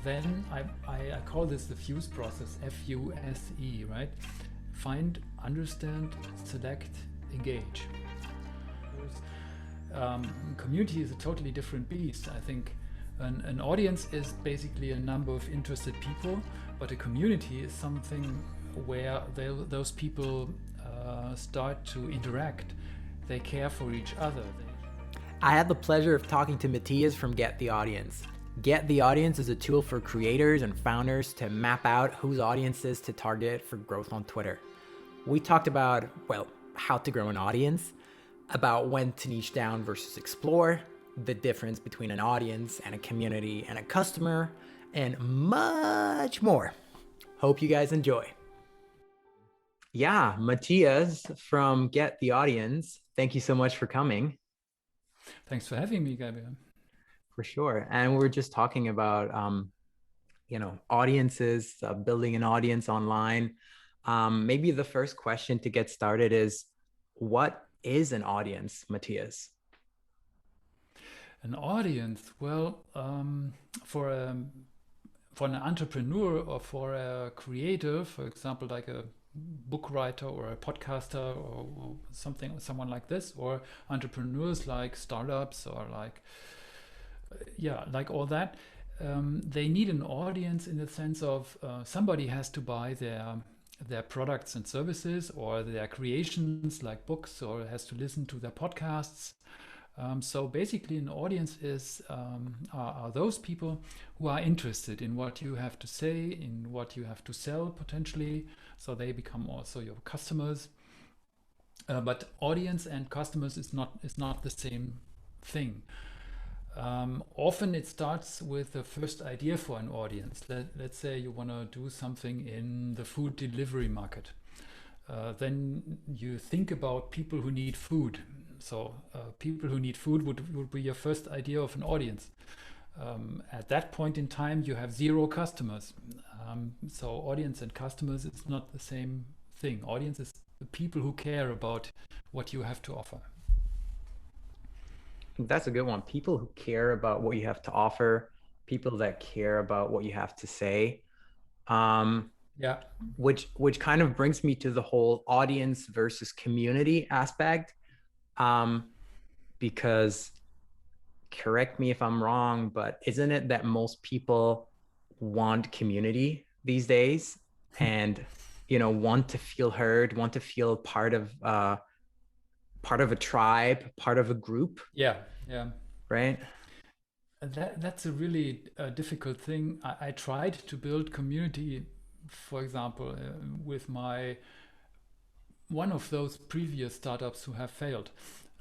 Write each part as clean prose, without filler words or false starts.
then I call this the fuse process, FUSE, right? Find, understand, select, engage. Community is a totally different beast. I think an audience is basically a number of interested people, but a community is something where those people start to interact. They care for each other. I had the pleasure of talking to Matthias from Get the Audience. Get the Audience is a tool for creators and founders to map out whose audiences to target for growth on Twitter. We talked about, well, how to grow an audience, about when to niche down versus explore, the difference between an audience and a community and a customer, and much more. Hope you guys enjoy. Yeah, Matthias from Get the Audience, thank you so much for coming. Thanks for having me, Gabriel. For sure. And we were just talking about, audiences, building an audience online. Maybe the first question to get started is, what is an audience, Matthias? An audience, well, for an entrepreneur or for a creator, for example, like a book writer or a podcaster or someone like this, or entrepreneurs like startups or like all that, they need an audience in the sense of somebody has to buy their products and services or their creations like books, or has to listen to their podcasts. So basically an audience are those people who are interested in what you have to say, in what you have to sell potentially, so they become also your customers. But audience and customers is not the same thing. Often it starts with the first idea for an audience. Let's say you want to do something in the food delivery market. Then you think about people who need food. So people who need food would be your first idea of an audience. At that point in time, you have zero customers. So audience and customers is not the same thing. Audience is the people who care about what you have to offer. That's a good one. People who care about what you have to offer, people that care about what you have to say. Yeah. Which kind of brings me to the whole audience versus community aspect. Because correct me if I'm wrong, but isn't it that most people want community these days and, want to feel heard, want to feel part of a tribe, part of a group? Yeah. Right. That's a really difficult thing. I tried to build community, for example, with one of those previous startups who have failed.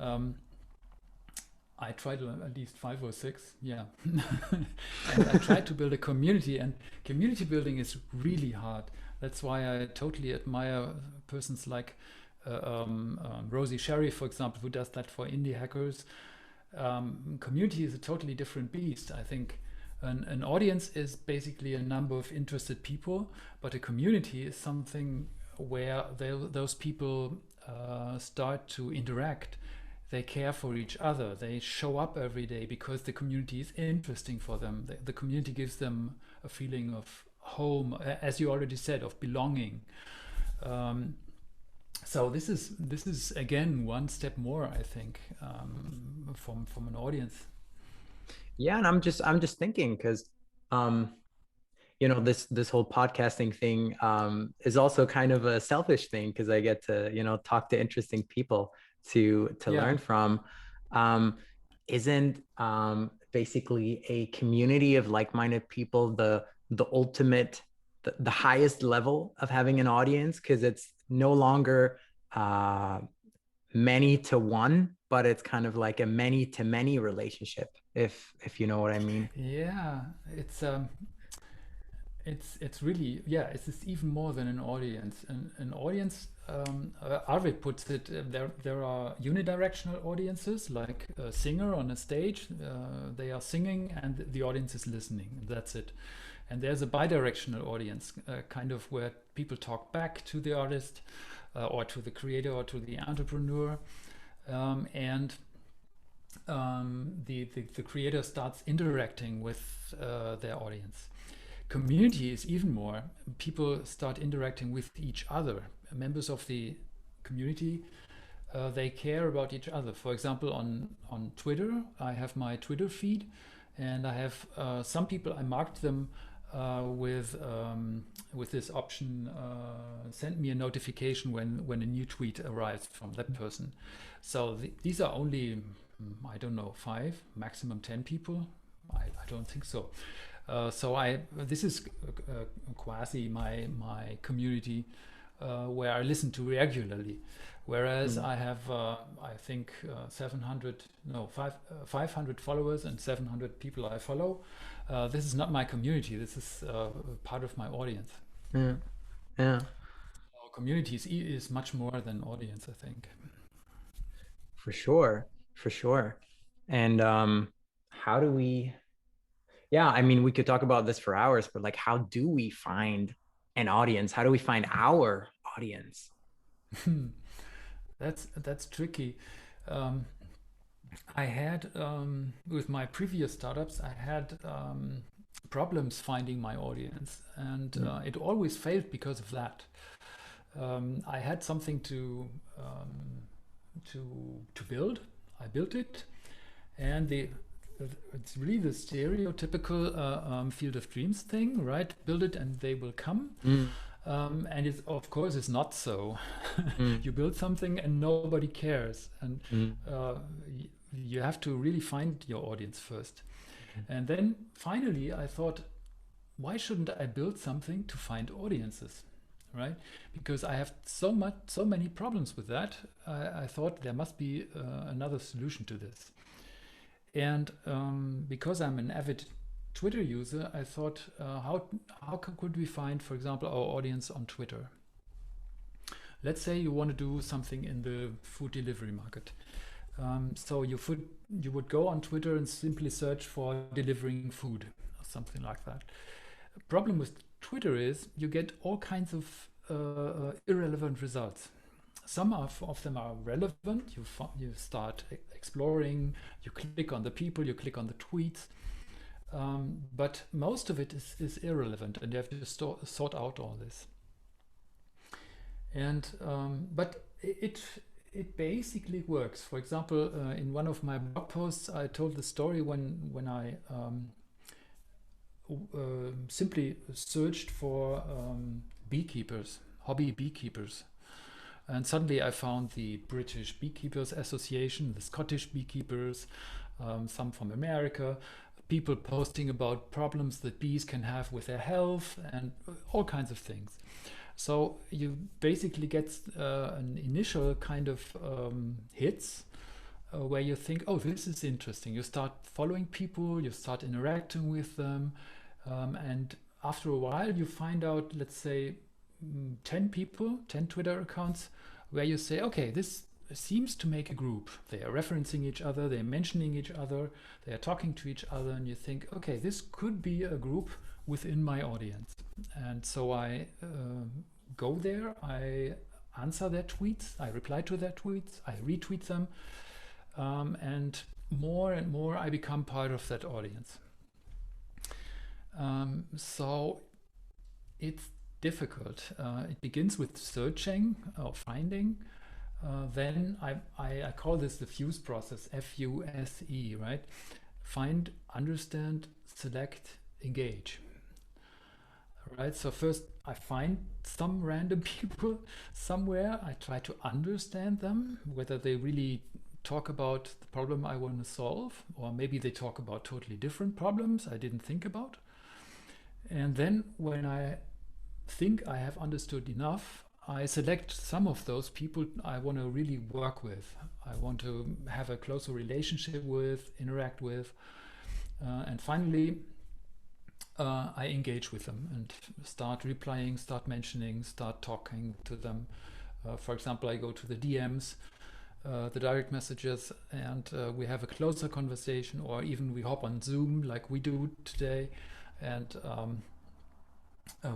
I tried at least 5 or 6, yeah. And I tried to build a community, and community building is really hard. That's why I totally admire persons like Rosie Sherry, for example, who does that for indie hackers. Community is a totally different beast. I think an audience is basically a number of interested people, but a community is something where those people start to interact. They care for each other. They show up every day because the community is interesting for them. The community gives them a feeling of home, as you already said, of belonging. So this is again one step more, I think, from an audience. Yeah, and I'm just thinking because this whole podcasting thing is also kind of a selfish thing because I get to talk to interesting people to learn from. Isn't basically a community of like-minded people the ultimate, the highest level of having an audience, because it's no longer many to one, but it's kind of like a many to many relationship, if you know what I mean. Yeah, it's really, it's even more than an audience. An audience, Arvid puts it, there are unidirectional audiences, like a singer on a stage, they are singing and the audience is listening, that's it. And there's a bidirectional audience, kind of where people talk back to the artist, or to the creator or to the entrepreneur. And the creator starts interacting with their audience. Community is even more. People start interacting with each other. Members of the community, they care about each other. For example, on Twitter, I have my Twitter feed, and I have some people, I marked them with this option, send me a notification when a new tweet arrives from that person. So these are only, I don't know, 5, maximum 10 people. I don't think so. This is quasi my community where I listen to regularly. Whereas I have, I think, 500 followers and 700 people I follow. This is not my community. This is part of my audience. Yeah. Yeah. Our community is much more than audience, I think. For sure. For sure. And how do we, yeah, I mean, we could talk about this for hours, but like, how do we find an audience? How do we find our audience? That's tricky. I had with my previous startups, I had problems finding my audience, and it always failed because of that. I had something to build. I built it, and it's really the stereotypical field of dreams thing, right? Build it and they will come. And it's, of course, it's not so. You build something and nobody cares, and you have to really find your audience first. And then finally I thought, why shouldn't I build something to find audiences, right? Because I have so many problems with that. I thought there must be another solution to this. And because I'm an avid Twitter user, I thought, how could we find, for example, our audience on Twitter? Let's say you want to do something in the food delivery market. So you would go on Twitter and simply search for delivering food or something like that. The problem with Twitter is you get all kinds of irrelevant results. Some of them are relevant. You start exploring, you click on the people, you click on the tweets. But most of it is irrelevant, and you have to sort out all this. And but it basically works. For example, in one of my blog posts, I told the story when I simply searched for beekeepers, hobby beekeepers. And suddenly I found the British Beekeepers Association, the Scottish beekeepers, some from America, people posting about problems that bees can have with their health and all kinds of things. So you basically get an initial kind of hits where you think, oh, this is interesting. You start following people, you start interacting with them, and after a while you find out, let's say, 10 people, 10 Twitter accounts, where you say, okay, this seems to make a group. They are referencing each other, they're mentioning each other, they are talking to each other, and you think, okay, this could be a group within my audience. And so I go there, I answer their tweets, I reply to their tweets, I retweet them, and more I become part of that audience. So it's difficult. It begins with searching or finding. Then I call this the fuse process, FUSE, right? Find, understand, select, engage. Right. So first I find some random people somewhere. I try to understand them, whether they really talk about the problem I want to solve, or maybe they talk about totally different problems I didn't think about. And then when I think I have understood enough, I select some of those people I want to really work with. I want to have a closer relationship with, interact with. And finally, I engage with them and start replying, start mentioning, start talking to them. For example, I go to the DMs, the direct messages, and we have a closer conversation, or even we hop on Zoom like we do today, and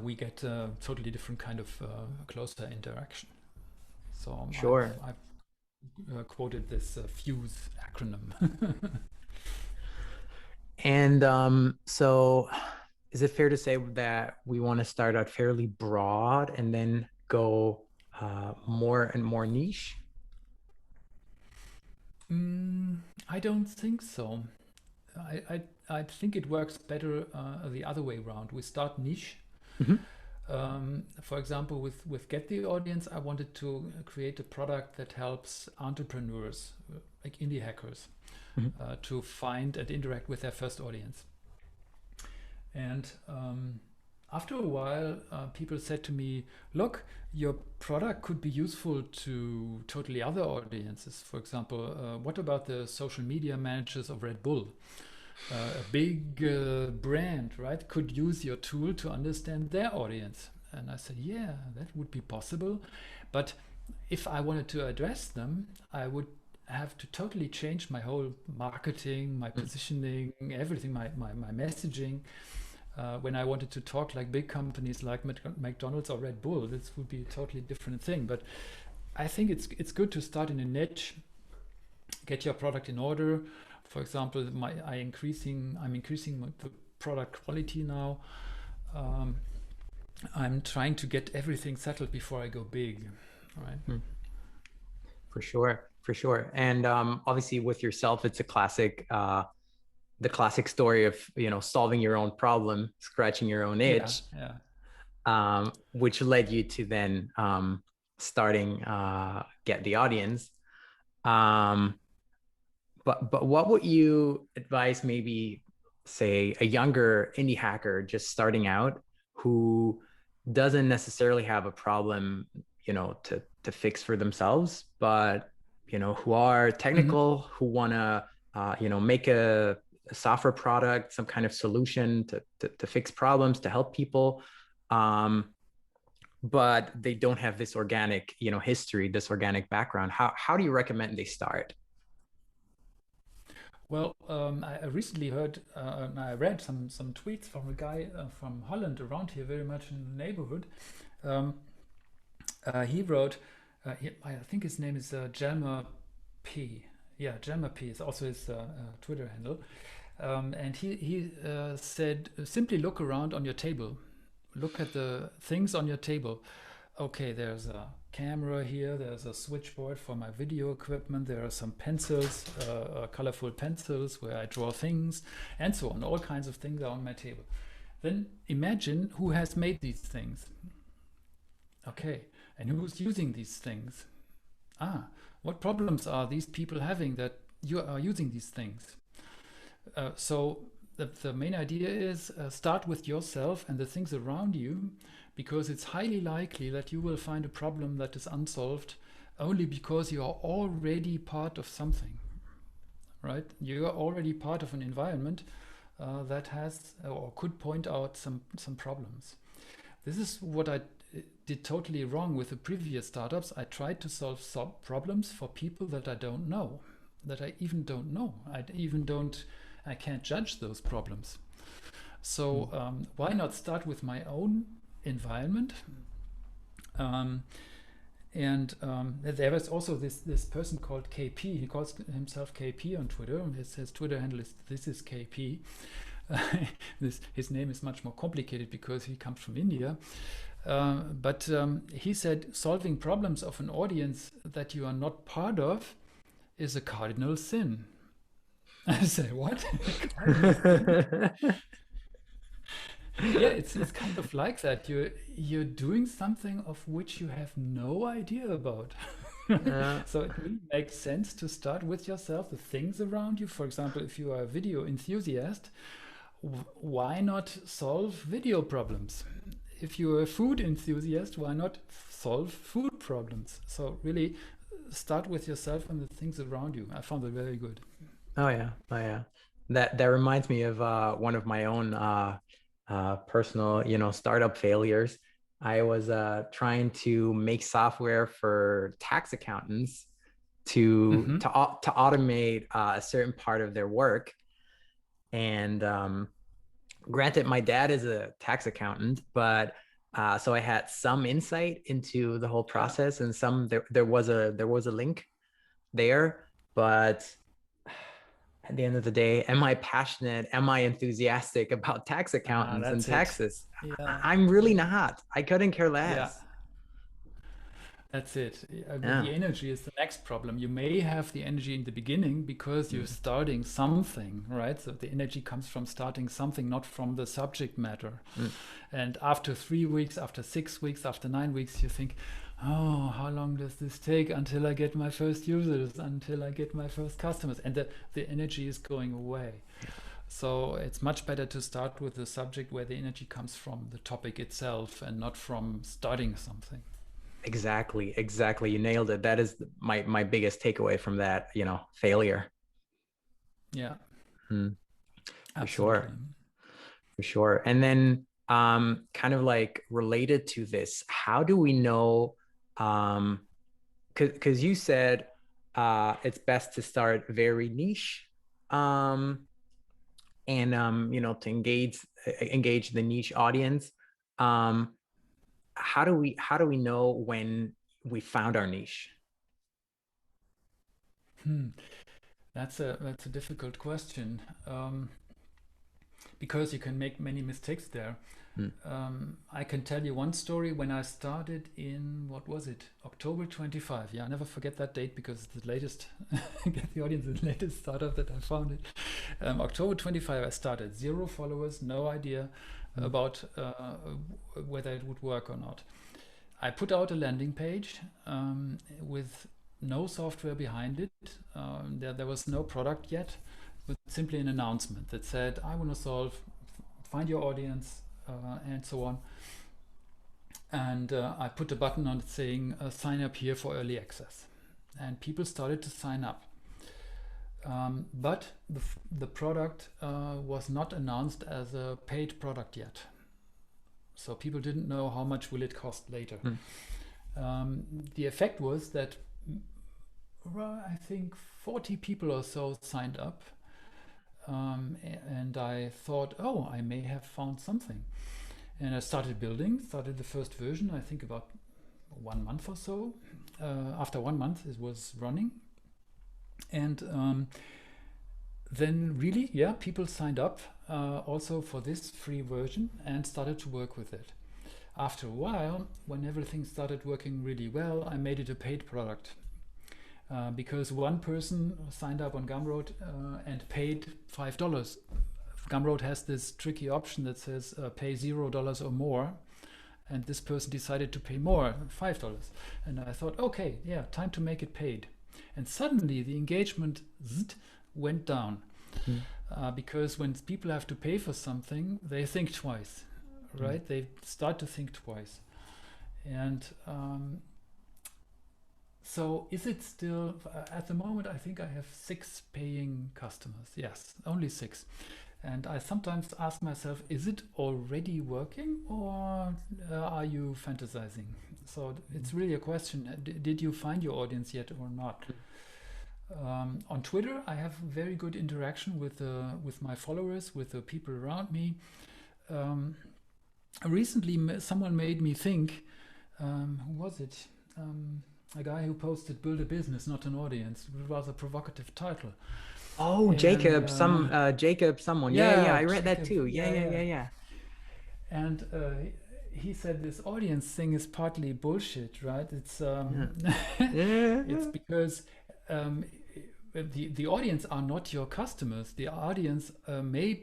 we get a totally different kind of closer interaction. So Sure. quoted this FUSE acronym. And so is it fair to say that we want to start out fairly broad and then go more and more niche? I don't think so. I think it works better the other way around. We start niche. Mm-hmm. For example, with Get the Audience, I wanted to create a product that helps entrepreneurs, like indie hackers, Mm-hmm. to find and interact with their first audience. And after a while, people said to me, look, your product could be useful to totally other audiences. For example, what about the social media managers of Red Bull? A big brand, right, could use your tool to understand their audience. And I said, yeah, that would be possible. But if I wanted to address them, I would have to totally change my whole marketing, my positioning, everything, my messaging. When I wanted to talk like big companies like McDonald's or Red Bull, this would be a totally different thing. But I think it's good to start in a niche, get your product in order. For example, I'm increasing the product quality now. I'm trying to get everything settled before I go big, right? For sure, for sure. And obviously with yourself, it's a classic, the classic story of, solving your own problem, scratching your own itch, which led you to then starting Get the Audience. But what would you advise maybe, say, a younger indie hacker just starting out who doesn't necessarily have a problem, to fix for themselves, but who are technical, who want to make a software product, some kind of solution to fix problems, to help people, but they don't have this organic history, this organic background? How do you recommend they start? Well, I recently heard, I read some tweets from a guy from Holland, around here, very much in the neighborhood. He wrote, I think his name is Jelmer P. Yeah, Jelmer P is also his Twitter handle. And he said, simply look around on your table. Look at the things on your table. Okay, there's a camera here, there's a switchboard for my video equipment, there are some pencils, colorful pencils where I draw things, and so on. All kinds of things are on my table. Then imagine who has made these things. Okay, and who's using these things? What problems are these people having that you are using these things? So the main idea is start with yourself and the things around you, because it's highly likely that you will find a problem that is unsolved only because you are already part of something, right? You are already part of an environment that has or could point out some problems. This is what I did totally wrong with the previous startups. I tried to solve problems for people that I don't know, that I even don't know. I can't judge those problems. So why not start with my own environment? And there was also this person called KP. He calls himself KP on Twitter. His Twitter handle is "This is KP." His name is much more complicated because he comes from India. But he said solving problems of an audience that you are not part of is a cardinal sin. I say, what? Yeah, it's kind of like that. You're doing something of which you have no idea about. So it really makes sense to start with yourself, the things around you. For example, if you are a video enthusiast, why not solve video problems? If you're a food enthusiast, why not solve food problems? So really start with yourself and the things around you. I found it very good. Oh yeah. That reminds me of one of my own personal, startup failures. I was trying to make software for tax accountants to automate a certain part of their work. And granted, my dad is a tax accountant, but so I had some insight into the whole process, and there was a link there, but at the end of the day, am I passionate? Am I enthusiastic about tax accountants and That's it. taxes? Yeah, I'm really not. I couldn't care yeah. less. That's it. Yeah. The energy is the next problem. You may have the energy in the beginning because you're starting something, right? So the energy comes from starting something, not from the subject matter. Mm. And after 3 weeks, after 6 weeks, after 9 weeks, you think, oh, how long does this take until I get my first users, until I get my first customers? And the energy is going away. So it's much better to start with the subject where the energy comes from the topic itself and not from starting something. Exactly. Exactly. You nailed it. That is my biggest takeaway from that, failure. Yeah, Mm, for absolutely. sure. For sure. And then kind of like related to this, how do we know because you said it's best to start very niche and to engage the niche audience. Um how do we know when we found our niche? Hmm. That's a difficult question, because you can make many mistakes there. Mm. I can tell you one story when I started in, what was it, October 25. Yeah, I never forget that date because it's the latest, get the audience, the latest startup that I founded. October 25, I started, 0 followers, no idea about whether it would work or not. I put out a landing page with no software behind it. There was no product yet, but simply an announcement that said, I want to find your audience, and so on. And I put a button on it saying, sign up here for early access. And people started to sign up. But the product was not announced as a paid product yet. So people didn't know how much will it cost later. The effect was that I think 40 people or so signed up. And I thought, oh, I may have found something. And I started the first version, I think about 1 month or so. After 1 month, it was running. And then really, yeah, people signed up also for this free version and started to work with it. After a while, when everything started working really well, I made it a paid product. Because one person signed up on Gumroad and paid $5. Gumroad has this tricky option that says pay $0 or more, and this person decided to pay more, $5. And I thought, okay, yeah, time to make it paid. And suddenly the engagement went down, because when people have to pay for something, they think twice, right? They start to think twice. And so is it still, at the moment, I think I have 6 paying customers. Yes, only 6. And I sometimes ask myself, is it already working, or are you fantasizing? So it's really a question. Did you find your audience yet or not? On Twitter, I have very good interaction with my followers, with the people around me. Recently, someone made me think, who was it? A guy who posted "Build a Business, Not an Audience." It was a provocative title. Oh, And Jacob, someone. Yeah, yeah, I read that Jacob, too. yeah. Yeah. And he said this audience thing is partly bullshit, right? It's Yeah. it's because the audience are not your customers. The audience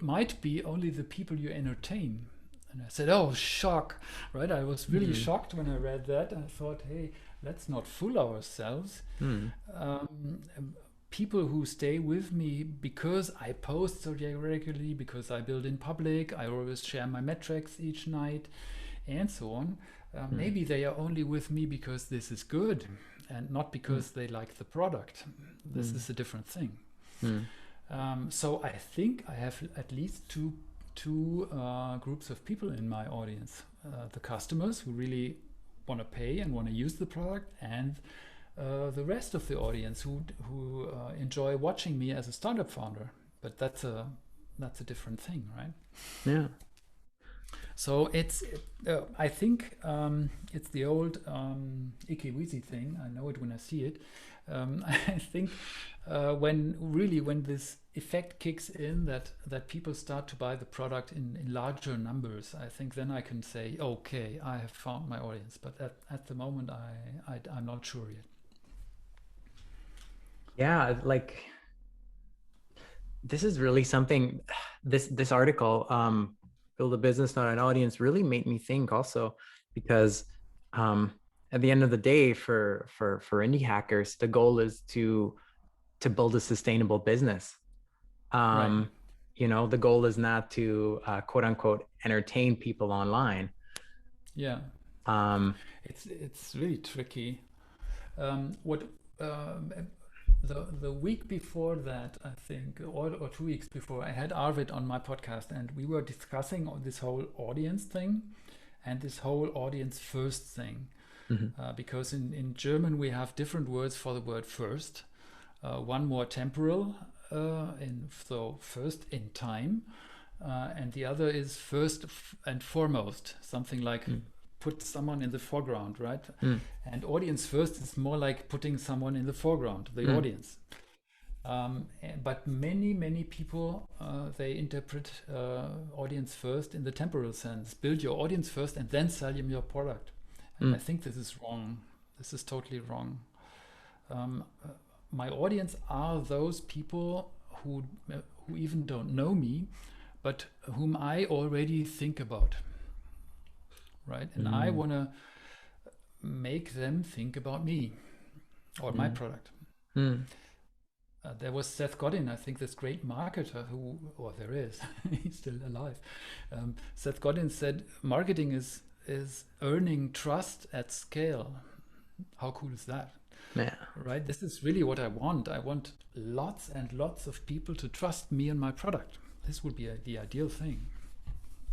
might be only the people you entertain. And I said, oh, shock, right? I was really shocked when I read that. I thought, hey, let's not fool ourselves. People who stay with me because I post so regularly, because I build in public, I always share my metrics each night, and so on. Maybe they are only with me because this is good, and not because they like the product. This is a different thing. So I think I have at least two groups of people in my audience: the customers who really want to pay and want to use the product, and the rest of the audience who enjoy watching me as a startup founder. But that's a different thing, right? Yeah. So I think it's the old Ikiwizi thing. I know it when I see it. I think when this effect kicks in, that people start to buy the product in larger numbers, I think then I can say, okay, I have found my audience. But at the moment, I'm not sure yet. Yeah, like this is really something. This article, build a business, not an audience, really made me think also, because at the end of the day, for indie hackers, the goal is to build a sustainable business. Right. You know, the goal is not to quote unquote entertain people online. Yeah. Um, It's really tricky. What the week before that, I think, or 2 weeks before, I had Arvid on my podcast, and we were discussing this whole audience thing and this whole audience first thing. Because in German we have different words for the word first. One more temporal, so first in time, and the other is first and foremost, something like put someone in the foreground, right? And audience first is more like putting someone in the foreground, the audience. But many people they interpret audience first in the temporal sense. Build your audience first and then sell them your product. And I think this is wrong. This is totally wrong. My audience are those people who even don't know me, but whom I already think about, right? And I want to make them think about me or my product. There was Seth Godin, I think, this great marketer who, or there is, he's still alive. Seth Godin said, marketing is earning trust at scale. How cool is that? Yeah. Right? This is really what I want. I want lots and lots of people to trust me and my product. This would be the ideal thing.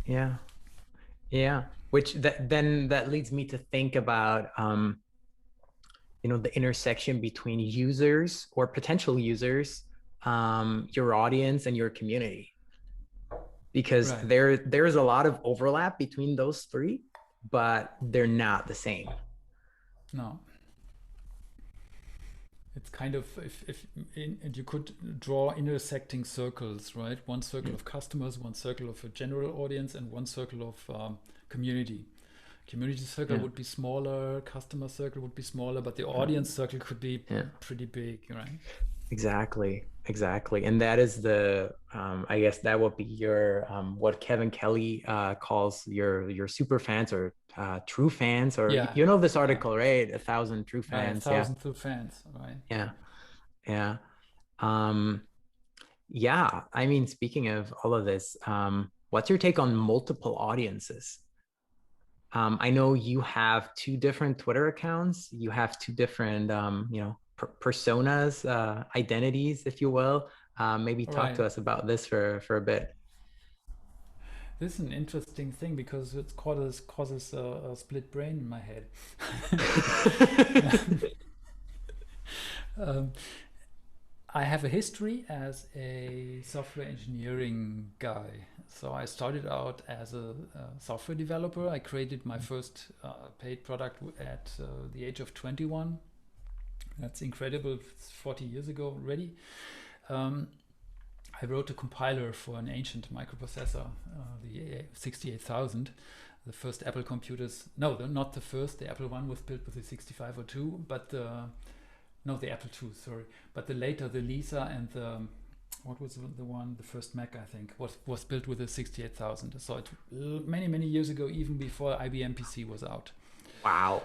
Yeah. Yeah. Which that leads me to think about, you know, the intersection between users or potential users, your audience and your community, because Right. there's a lot of overlap between those three, but they're not the same. No. It's kind of and you could draw intersecting circles, right? One circle of customers, one circle of a general audience, and one circle of community. Community circle would be smaller, customer circle would be smaller, but the audience circle could be pretty big, right? Exactly. And that is the I guess that would be your what Kevin Kelly calls your super fans, or true fans, or Yeah, you know this yeah. article, right? 1,000 true Right, fans. 1,000 true fans, right? Yeah. um yeah, I mean, speaking of all of this, what's your take on multiple audiences? I know you have two different Twitter accounts. You have two different, you know, personas, identities, if you will. Maybe talk Right. to us about this for a bit. This is an interesting thing because it causes a split brain in my head. um, I have a history as a software engineering guy. So I started out as a software developer. I created my first paid product at the age of 21. That's incredible. It's 40 years ago already. I wrote a compiler for an ancient microprocessor, the 68,000. The first Apple computers, no, not the first. The Apple one was built with the 6502, but no, the Apple II, sorry. But the later, the Lisa and the, what was the one, the first Mac, I think, was built with the 68,000. So it many years ago, even before IBM PC was out. Wow.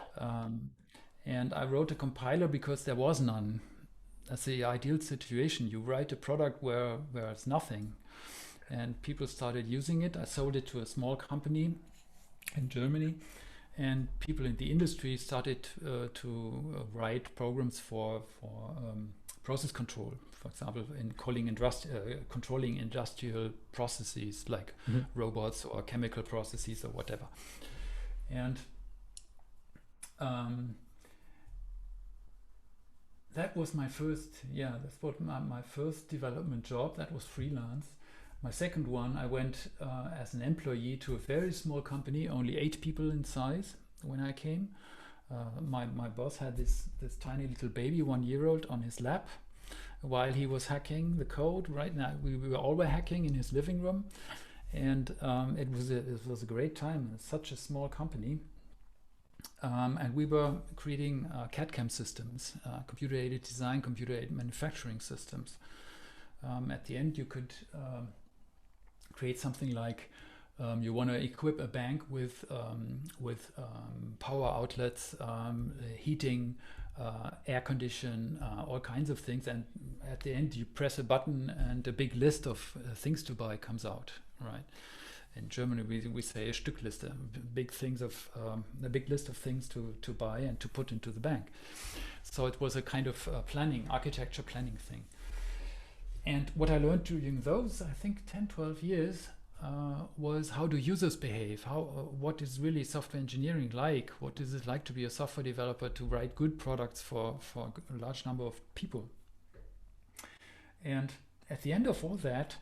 And I wrote a compiler because there was none. That's the ideal situation. You write a product where it's nothing, and people started using it. I sold it to a small company in Germany, and people in the industry started to write programs for process control, for example, in controlling industrial processes like robots or chemical processes or whatever. And that was my first, that's what my first development job. That was freelance. My second one, I went as an employee to a very small company, only 8 people in size when I came. My boss had this tiny little baby, 1 year old, on his lap while he was hacking the code. Right now, we were all were hacking in his living room, and it was a great time. It's such a small company, and we were creating CAD/CAM systems, computer-aided design, computer-aided manufacturing systems. At the end, you could create something like you want to equip a bank with power outlets, heating, air condition, all kinds of things, and at the end you press a button and a big list of things to buy comes out, right? In Germany we say a Stückliste, big things of a big list of things to buy and to put into the bank. So it was a kind of planning, architecture planning thing. And what I learned during those, I think 10-12 years, was how do users behave? What is really software engineering like? What is it like to be a software developer, to write good products for a large number of people? And at the end of all that,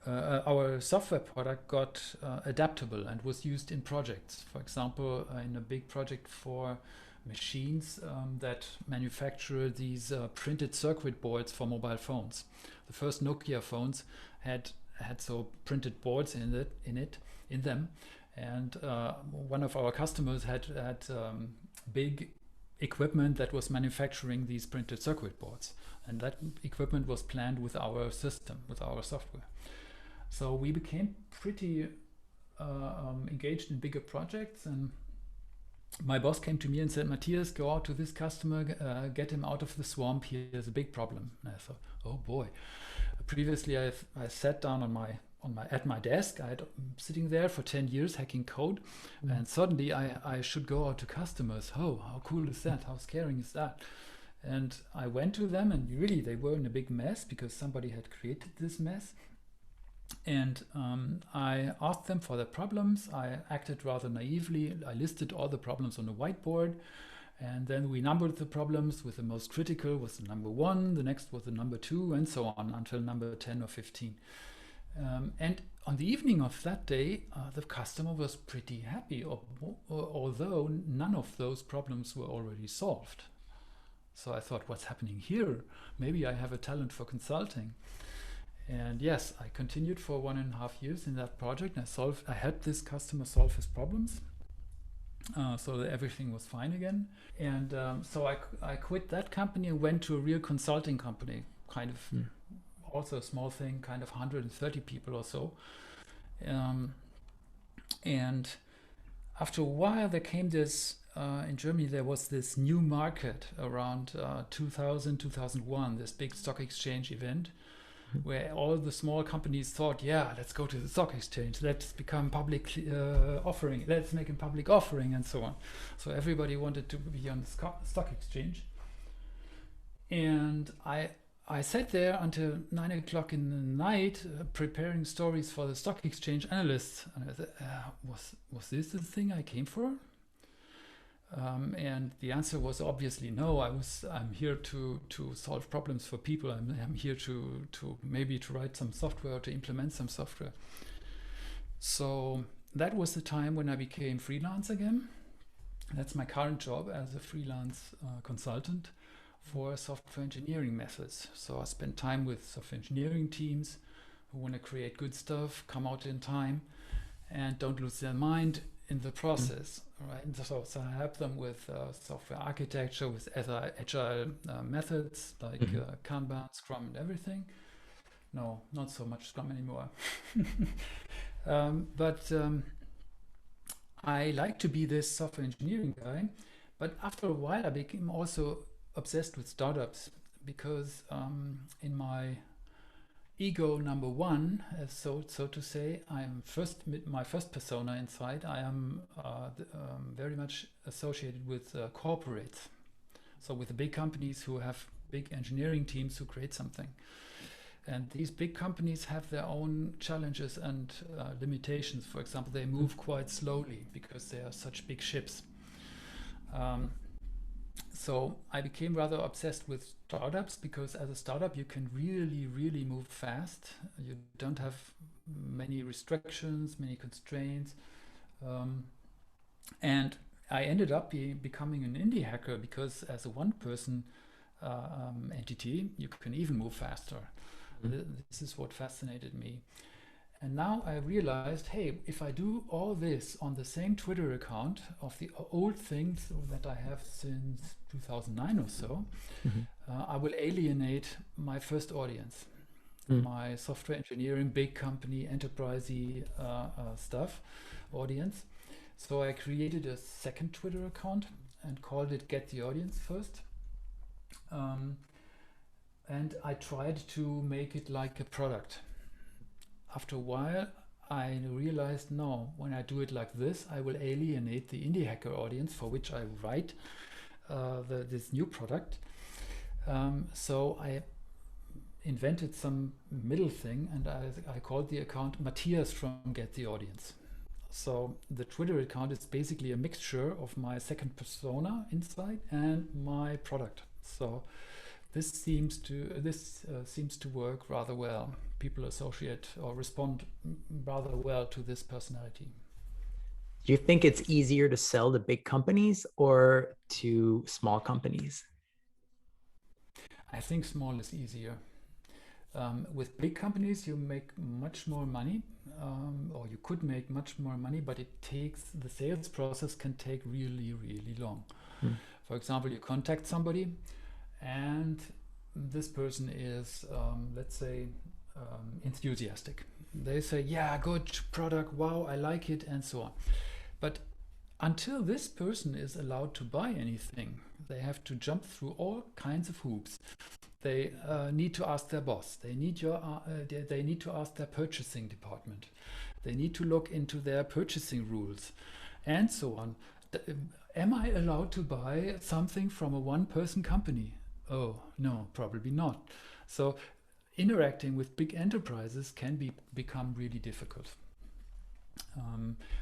our software product got adaptable and was used in projects. For example, in a big project for machines that manufacture these printed circuit boards for mobile phones. The first Nokia phones had so printed boards in them, and one of our customers had big equipment that was manufacturing these printed circuit boards, and that equipment was planned with our system, with our software. So we became pretty engaged in bigger projects, and my boss came to me and said, Matthias, go out to this customer, get him out of the swamp. Here's a big problem. And I thought, oh boy. Previously, I sat down at my desk. I had sitting there for 10 years hacking code, and suddenly I should go out to customers. Oh, how cool is that? How scary is that? And I went to them, and really they were in a big mess because somebody had created this mess. And I asked them for their problems. I acted rather naively. I listed all the problems on a whiteboard, and then we numbered the problems, with the most critical was the number 1, the next was the number 2, and so on until number 10 or 15. And on the evening of that day, the customer was pretty happy, although none of those problems were already solved. So I thought, what's happening here? Maybe I have a talent for consulting. And yes, I continued for 1.5 years in that project. I helped this customer solve his problems, so that everything was fine again. And so I quit that company and went to a real consulting company, kind of also a small thing, kind of 130 people or so. And after a while, there came this, in Germany, there was this new market around 2000, 2001, this big stock exchange event, where all the small companies thought, yeah, let's go to the stock exchange, let's become public offering, let's make a public offering, and so on. So everybody wanted to be on the stock exchange. And I sat there until 9 o'clock in the night preparing stories for the stock exchange analysts. And I thought, was this the thing I came for? And the answer was obviously no. I'm here to solve problems for people. I'm here to maybe to write some software, to implement some software. So that was the time when I became freelance again. That's my current job, as a freelance consultant for software engineering methods. So I spend time with software engineering teams who want to create good stuff, come out in time, and don't lose their mind in the process, right? So I help them with software architecture, with agile methods like Kanban, Scrum, and everything. No, not so much Scrum anymore. But I like to be this software engineering guy. But after a while, I became also obsessed with startups, because in my ego number 1, so to say, my first persona inside, I am very much associated with corporates, so with the big companies who have big engineering teams who create something. And these big companies have their own challenges and limitations. For example, they move quite slowly because they are such big ships. So I became rather obsessed with startups, because as a startup you can really, really move fast. You don't have many restrictions, many constraints. And I ended up becoming an indie hacker because as a one-person entity, you can even move faster. This is what fascinated me. And now I realized, hey, if I do all this on the same Twitter account of the old things that I have since 2009 or so, I will alienate my first audience, my software engineering, big company, enterprisey stuff audience. So I created a second Twitter account and called it Get the Audience First. And I tried to make it like a product. After a while, I realized, no, when I do it like this, I will alienate the indie hacker audience for which I write this new product. So I invented some middle thing, and I called the account Matthias from Get the Audience. So the Twitter account is basically a mixture of my second persona inside and my product. So this seems to work rather well. People associate or respond rather well to this personality. Do you think it's easier to sell to big companies or to small companies? I think small is easier. With big companies, you make much more money, or you could make much more money, but the sales process can take really, really long. For example, you contact somebody, and this person is, let's say, enthusiastic. They say, yeah, good product, wow, I like it, and so on. But until this person is allowed to buy anything, they have to jump through all kinds of hoops. They need to ask their boss. They need to ask their purchasing department. They need to look into their purchasing rules, and so on. Am I allowed to buy something from a one-person company? Oh, no, probably not. So interacting with big enterprises can become really difficult.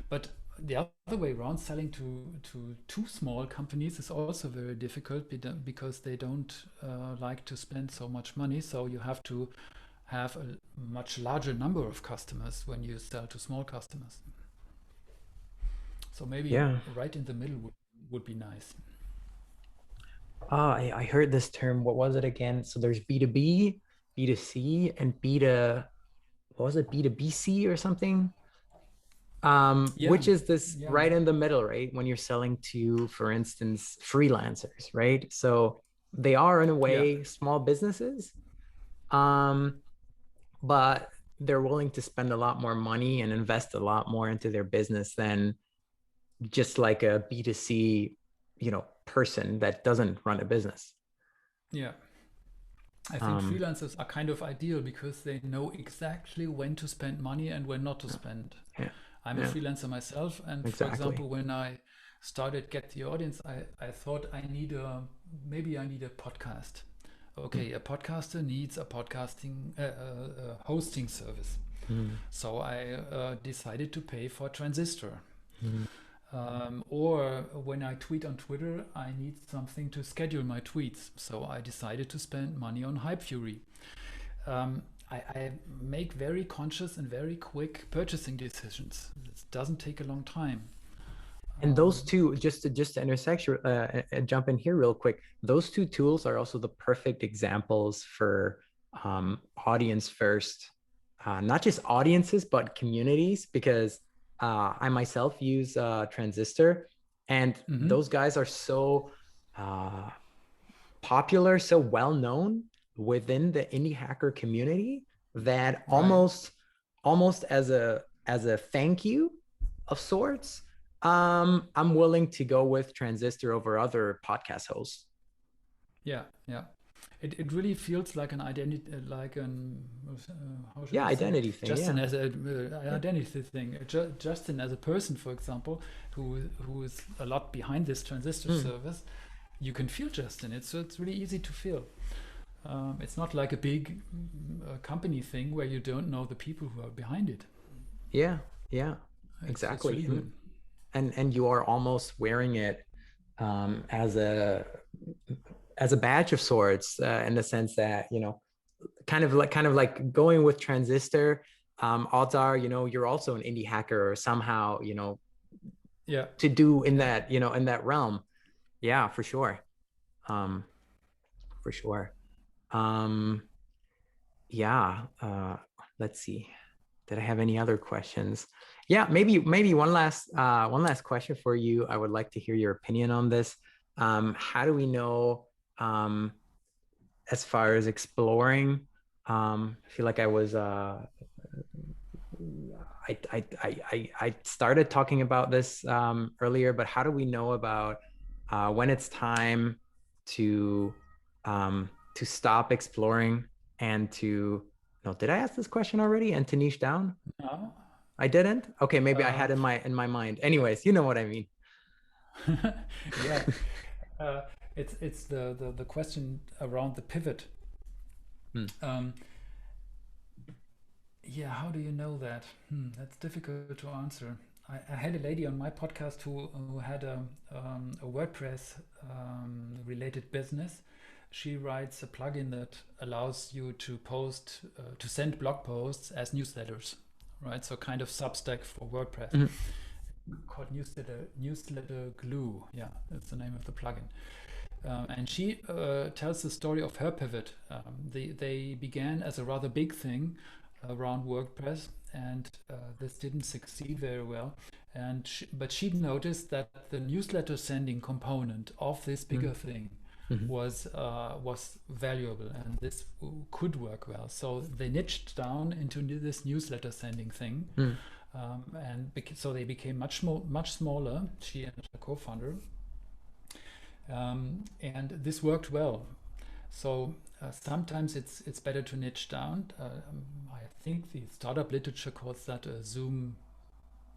But the other way around, selling to two small companies is also very difficult because they don't like to spend so much money. So you have to have a much larger number of customers when you sell to small customers. So maybe right in the middle would be nice. I heard this term. What was it again? So there's B2B, B2C, and what was it? B2BC or something? Which is this right in the middle, right? When you're selling to, for instance, freelancers, right? So they are in a way small businesses, but they're willing to spend a lot more money and invest a lot more into their business than just like a B2C, person that doesn't run a business. Yeah. I think freelancers are kind of ideal because they know exactly when to spend money and when not to spend. I'm a freelancer myself, and for example, when I started Get the Audience, I thought maybe I need a podcast. Okay, a podcaster needs a podcasting hosting service. So I decided to pay for Transistor. Or when I tweet on Twitter, I need something to schedule my tweets. So I decided to spend money on HypeFury. I make very conscious and very quick purchasing decisions. It doesn't take a long time. And those two, just to intersect, jump in here real quick. Those two tools are also the perfect examples for audience first, not just audiences, but communities, because I myself use Transistor, and those guys are so popular, so well known within the indie hacker community that almost as a thank you of sorts, I'm willing to go with Transistor over other podcast hosts. Yeah. It really feels like an identity, like an identity thing. Justin as an identity thing. Justin as a person, for example, who is a lot behind this Transistor service, you can feel Justin. It's really easy to feel. It's not like a big company thing where you don't know the people who are behind it. Yeah, exactly. It's really and you are almost wearing it as a badge of sorts, in the sense that, kind of like going with Transistor, odds are, you're also an indie hacker, or somehow, Yeah. to do in Yeah. that, in that realm. Yeah, for sure. Um, for sure. Um, yeah. Let's see. Did I have any other questions? Yeah, maybe one last question for you. I would like to hear your opinion on this. How do we know, um, as far as exploring? I feel like I started talking about this earlier, but how do we know about when it's time to stop exploring and to no, did I ask this question already? And to niche down? No. I didn't? Okay, maybe I had Uh, in my mind. Anyways, you know what I mean. yeah. Uh, it's the question around the pivot. Hmm. Um, yeah, how do you know that? That's difficult to answer. I had a lady on my podcast who had a WordPress related business. She writes a plugin that allows you to to send blog posts as newsletters, right? So kind of Substack for WordPress, Mhm. called newsletter glue. Yeah, that's the name of the plugin. And she tells the story of her pivot. They began as a rather big thing around WordPress, and this didn't succeed very well. But she noticed that the newsletter sending component of this bigger thing Mhm. was valuable, and this could work well. So they niched down into this newsletter sending thing, Mhm. so they became much smaller. She and her co-founder, and this worked well. So sometimes it's better to niche down. I think the startup literature calls that a zoom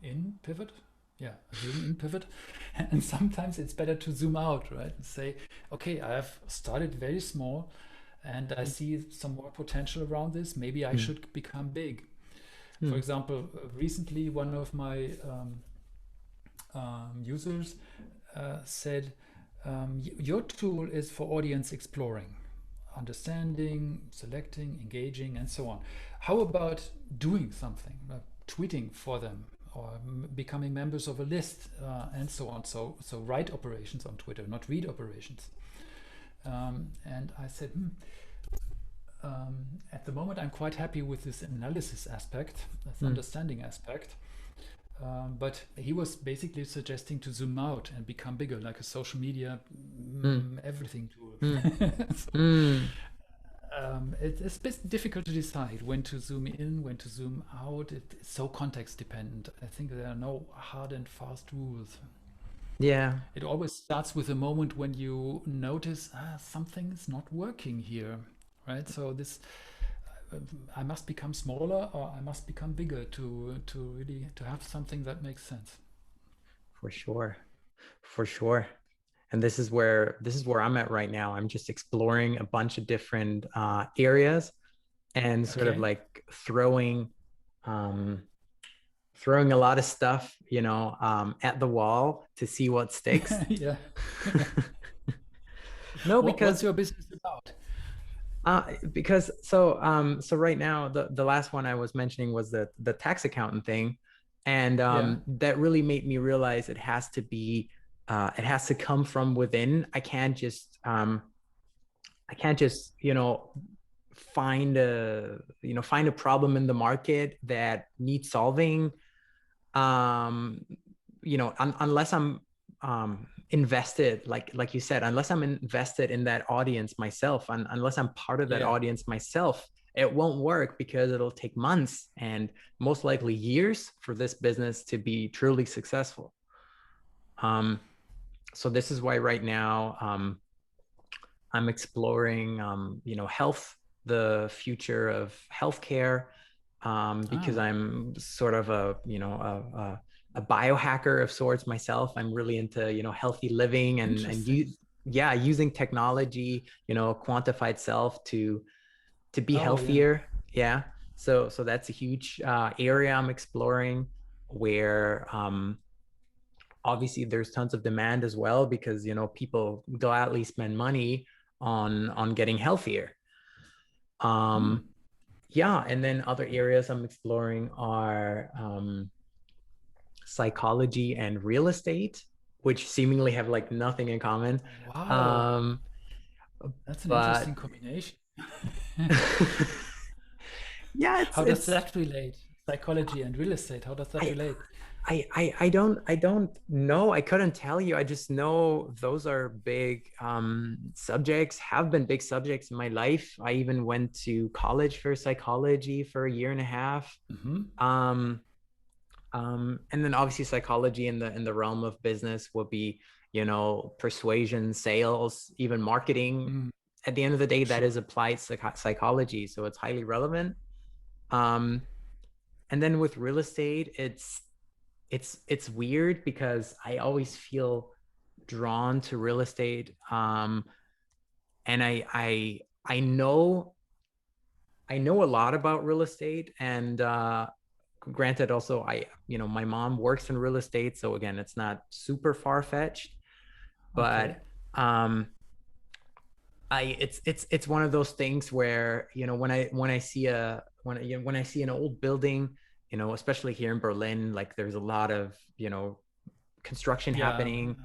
in pivot. Yeah, a zoom in pivot. And sometimes it's better to zoom out, right? And say, okay, I have started very small and I see some more potential around this. Maybe I Mhm. should become big. For Mhm. example, recently one of my users said, your tool is for audience exploring, understanding, selecting, engaging, and so on. How about doing something, tweeting for them, or becoming members of a list, and so on? So write operations on Twitter, not read operations. And I said, at the moment, I'm quite happy with this analysis aspect, this Mhm. understanding aspect. But he was basically suggesting to zoom out and become bigger, like a social media Mhm. everything tool. Mhm. So, Mhm. it's a bit difficult to decide when to zoom in, when to zoom out. It's so context dependent. I think there are no hard and fast rules. Yeah. It always starts with a moment when you notice something is not working here, right? So this I must become smaller or I must become bigger to really to have something that makes sense. For sure. For sure. And this is where I'm at right now. I'm just exploring a bunch of different areas and sort of Okay. like um, throwing a lot of stuff, at the wall to see what sticks. Yeah. No, What's your business about? because so right now the last one I was mentioning was the tax accountant thing, and Yeah. that really made me realize it has to come from within. I can't just find a problem in the market that needs solving, um unless I'm invested, like you said, unless I'm invested in that audience myself, and unless I'm part of that Yeah. audience myself, it won't work, because it'll take months and most likely years for this business to be truly successful. um so this is why right now, I'm exploring, health, the future of healthcare, because Ah, I'm sort of a biohacker of sorts myself. I'm really into, healthy living, and interesting. you, yeah, using technology, quantified self to be Oh, yeah. healthier. Yeah. So that's a huge area I'm exploring, where obviously there's tons of demand as well, because people gladly spend money on getting healthier. Hmm. um yeah, and then other areas I'm exploring are psychology and real estate, which seemingly have like nothing in common. Wow, Um, that's an interesting but combination. yeah, How does it's that relate? Psychology and real estate, how does that I relate? I don't know. I couldn't tell you. I just know those are big subjects, have been big subjects in my life. I even went to college for psychology for a year and a half. Hmm. Um, and then obviously psychology in the realm of business will be, persuasion, sales, even marketing. Mm, At the end of the day, that sure. is applied psychology, so it's highly relevant. Um, and then with real estate, it's weird because I always feel drawn to real estate. And I know a lot about real estate, and granted, also my mom works in real estate, so again, it's not super far fetched, Okay. but um, it's one of those things where when I see when I see an old building, especially here in Berlin, like there's a lot of construction Yeah. happening.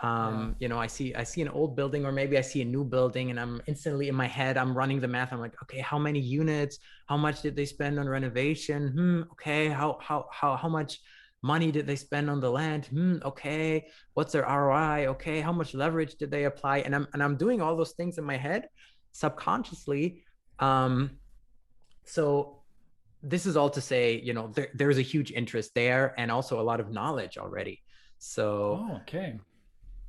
Yeah. I see an old building, or maybe I see a new building, and I'm instantly in my head, I'm running the math. I'm like, okay, how many units? How much did they spend on renovation? Okay, how much money did they spend on the land? Okay, what's their ROI? Okay, how much leverage did they apply? And I'm doing all those things in my head subconsciously. Um, so this is all to say, there's a huge interest there, and also a lot of knowledge already. So Oh, okay.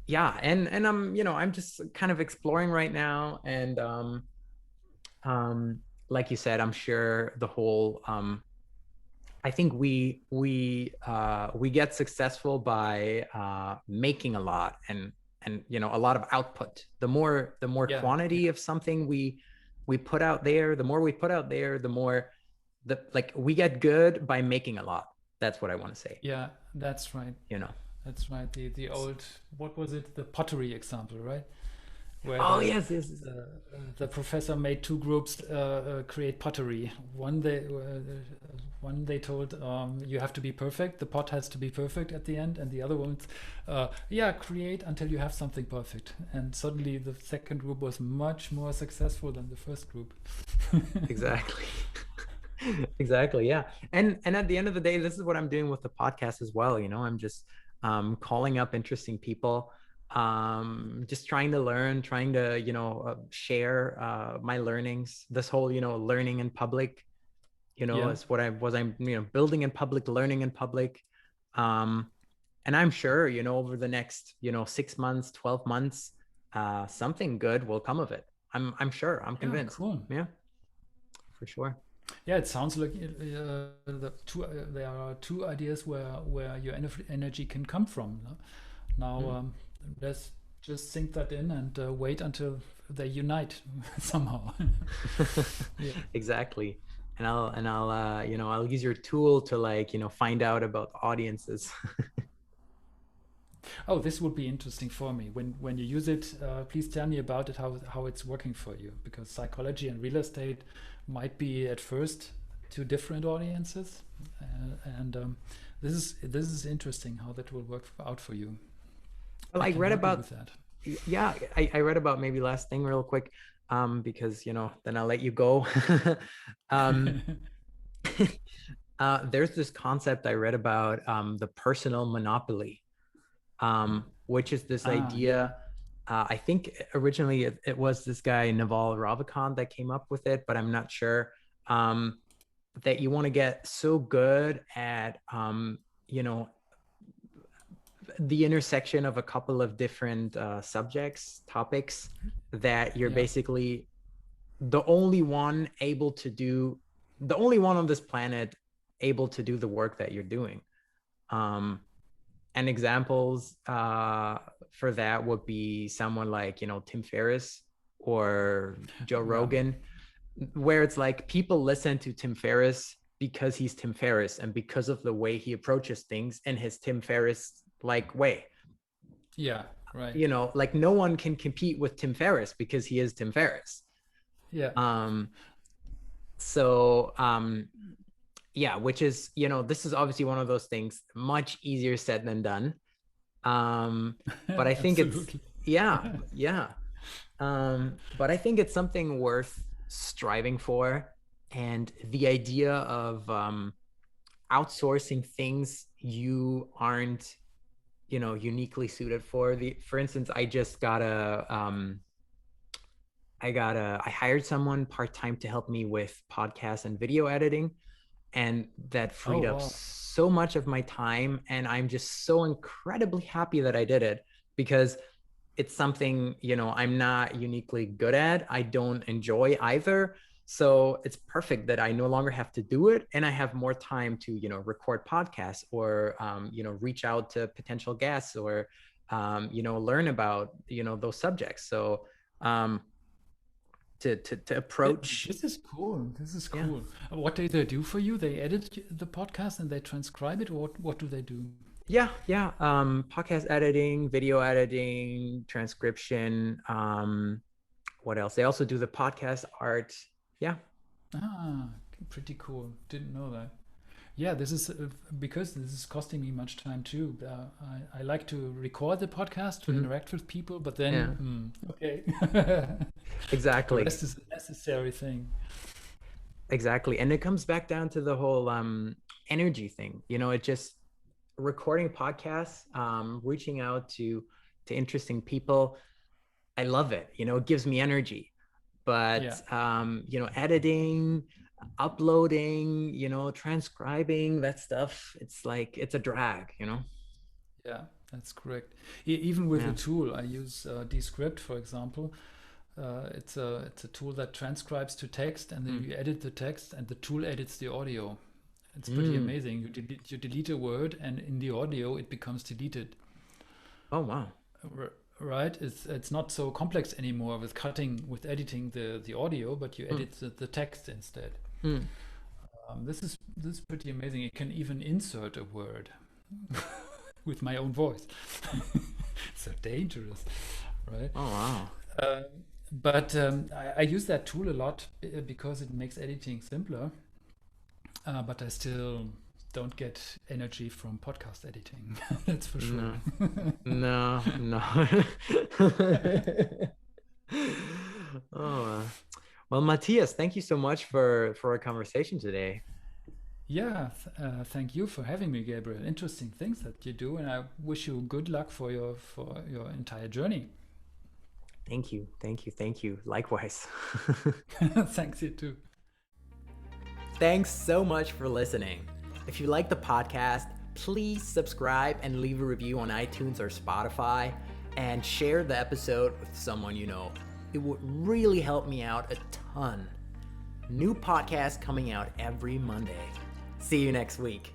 yeah, and I'm just kind of exploring right now, and um like you said, I'm sure the whole I think we get successful by making a lot, and a lot of output. The more Yeah. quantity of something we put out there, the more we put out there, the more we get good by making a lot. That's what I want to say, Yeah, that's right. you know. That's right. The old, what was it? The pottery example, right? Where Oh yes, yes, yes. the professor made two groups create pottery. One they told you have to be perfect. The pot has to be perfect at the end, and the other ones, yeah, create until you have something perfect. And suddenly the second group was much more successful than the first group. Exactly. Exactly, yeah. And at the end of the day, this is what I'm doing with the podcast as well. I'm just calling up interesting people, just trying to learn, trying to share my learnings. This whole learning in public, Yeah. is what I'm building in public, learning in public. um and I'm sure over the next 6 months, 12 months, something good will come of it. I'm sure, I'm Yeah. convinced. Cool. Yeah, for sure. Yeah, it sounds like there are two ideas where your energy can come from. No? Now, Mm. let's just sink that in and wait until they unite somehow. Yeah. Exactly. And I'll use your tool to find out about audiences. Oh, this would be interesting for me. When you use it, please tell me about it, how it's working for you. Because psychology and real estate might be at first two different audiences, and this is interesting how that will work out for you. Well, I I can read help you about with that. yeah, I read about, maybe last thing real quick, because then I'll let you go. um there's this concept I read about, the personal monopoly, which is this Ah, yeah, idea. I think originally it was this guy Naval Ravikant that came up with it, but I'm not sure. Um, that you want to get so good at you know the intersection of a couple of different subjects, topics, that you're yeah, basically the only one able to do the only one on this planet able to do the work that you're doing. um and examples for that would be someone like Tim Ferriss or Joe yeah, Rogan, where it's like people listen to Tim Ferriss because he's Tim Ferriss and because of the way he approaches things in his Tim Ferriss like way. yeah. Right. Like no one can compete with Tim Ferriss because he is Tim Ferriss. Yeah. Um, so Yeah, which is, this is obviously one of those things much easier said than done. But I think it's, Absolutely. yeah, yeah. But I think it's something worth striving for. And the idea of outsourcing things you aren't, uniquely suited for. For instance, I hired someone part-time to help me with podcast and video editing. And that Oh, freed up wow. so much of my time. And I'm just so incredibly happy that I did it, because it's something, I'm not uniquely good at. I don't enjoy either. So it's perfect that I no longer have to do it, and I have more time to, record podcasts, or, reach out to potential guests, or, learn about, those subjects. So to approach, This is cool. This is yeah. cool. What do they do for you? They edit the podcast and they transcribe it, or what do they do? Yeah. Podcast editing, video editing, transcription. What else? They also do the podcast art. Yeah. Ah, pretty cool. Didn't know that. Yeah, this is because this is costing me much time too. I like to record the podcast to Mhm. interact with people, but then, Yeah. okay, the Exactly. rest is a necessary thing. Exactly. And it comes back down to the whole energy thing. It just recording podcasts, reaching out to interesting people. I love it. It gives me energy. Yeah, But editing, uploading, transcribing that stuff, it's like it's a drag. yeah, that's correct. Even with a Yeah. tool, I use Descript, for example. It's a tool that transcribes to text, and then Mm. you edit the text, and the tool edits the audio. It's pretty Mm. amazing. You delete a word, and in the audio it becomes deleted. Oh wow. Right? It's not so complex anymore with editing the audio, but you Mm. edit the text instead. Mm. This is pretty amazing. It can even insert a word with my own voice. So dangerous, right? Oh wow. Uh, but I use that tool a lot because it makes editing simpler. But I still don't get energy from podcast editing. That's for sure. No. No. No. Oh. Well, Matthias, thank you so much for our conversation today. Yeah, thank you for having me, Gabriel. Interesting things that you do, and I wish you good luck for your entire journey. Thank you. Thank you. Thank you. Likewise. Thanks, you too. Thanks so much for listening. If you like the podcast, please subscribe and leave a review on iTunes or Spotify, and share the episode with someone you know. It would really help me out a ton. New podcasts coming out every Monday. See you next week.